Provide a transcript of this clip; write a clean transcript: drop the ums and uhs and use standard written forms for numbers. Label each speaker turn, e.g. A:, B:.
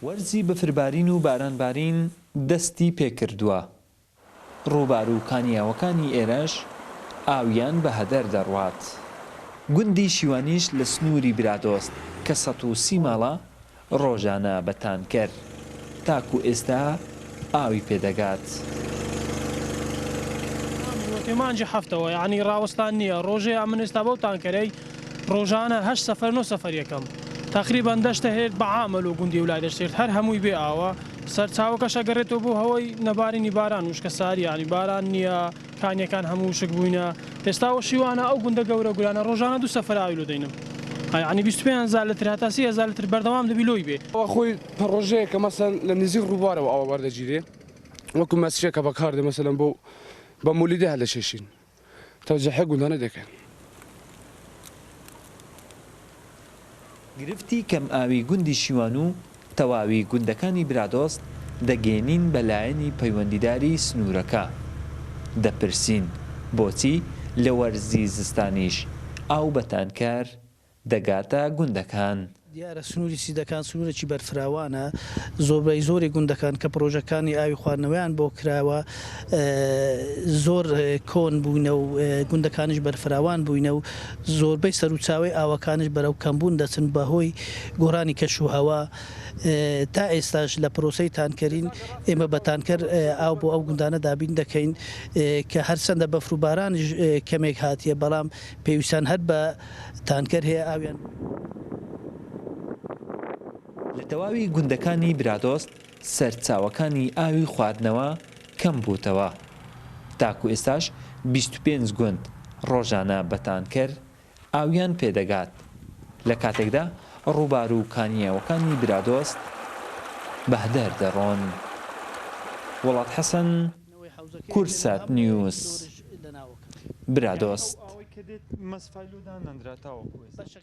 A: وەرزی بەفربارین و بارانبارین دەستی پێکردووە. ڕووبار و کانیاوەکانی ئێرەش ئاویان بە هەدەر دەڕوات. گوندی شیوانیش لە سنووری برادۆست کە 130 ماڵە ڕۆژانە بە تانکەر تاکو ئێستا ئاوی پێدەگات.
B: مانجی هەفتەوە یعنی ڕاوەستان نییە. ڕۆژێ من ئێستا بەو تانکەرەی ڕۆژانە 8 سەفەر 9 سەفەر یەکەم تقریبان دەشتە هێت بە عامل و گوندی وڵای دەشتێت هەر هەمووی بێ ئاوە سەرچاوەکەش ئەگەڕێتەوە بۆ هەوەی نەبارینی باران وشکە ساری ینی باران نییە کانیەکان هەموو شک بووینە. ئێستاوە شیوانە ئەو گوندە گەورە گورانە ڕۆژانە 2 سەفەر ئاوی لۆ دەینم. ینی 25,000 لتر هەتا 30,000 لتر بەردەوام دەبی لۆی بێ.
C: خۆی پڕۆژەیەکە مەسەن لە نزیک ڕووبارەوە ئەوە وەردەگیرێ وەکو مەسیەکە بەکاردێ مەسەلەن بۆ مولیدە هەل لە شێشین تەوجەهە گوندانە دەکەن.
A: گرفتی کەم ئاوی گوندی شیوان و تەواوی گوندەکانی برادۆست دەگەێنین بەلایەنی پەیوەندیداری سنوورەکە. دەپرسین بۆچی لە وەرزی زستانیش ئاو بە تانکەر دەگاتە گوندەکان.
D: دیارە سنووری سیدەکان سنوورێکی بەرفراوانە زۆری گوندەکان کە پرۆژەکانی ئاوی خواردنەوەیان بۆ کراوە زۆر کۆن بووینە و گوندەکانش بەرفراوان بووینە و زۆربەی سەرچاوی ئاوەکانش بەرەو کەمبوون دەچن بەهۆی گۆڕانی کەش و هەوا. تا ئێستاش لە پرۆسەی تانکەرین ئێمە بە تانکەر ئاو بۆ ئەو گوندانە دابین دەکەین کە هەرچەندە بەفروباران کەمێک هاتیە بەڵام پێویستان هەر بە تانکەر هەیە ئاویان.
A: لە تەواوی گوندەکانی برادۆست سەرچاوەکانی ئاوی خواردنەوە کەم بووتەوە. تاکو ئێستاش 25 گوند ڕۆژانە بە تانکەر ئاویان پێدەگات. لە کاتێکدا ڕووبار و کانیاوەکانی برادۆست بەهدەر دەڕۆن. وڵات حەسەن، کورسات نیوز، برادۆست.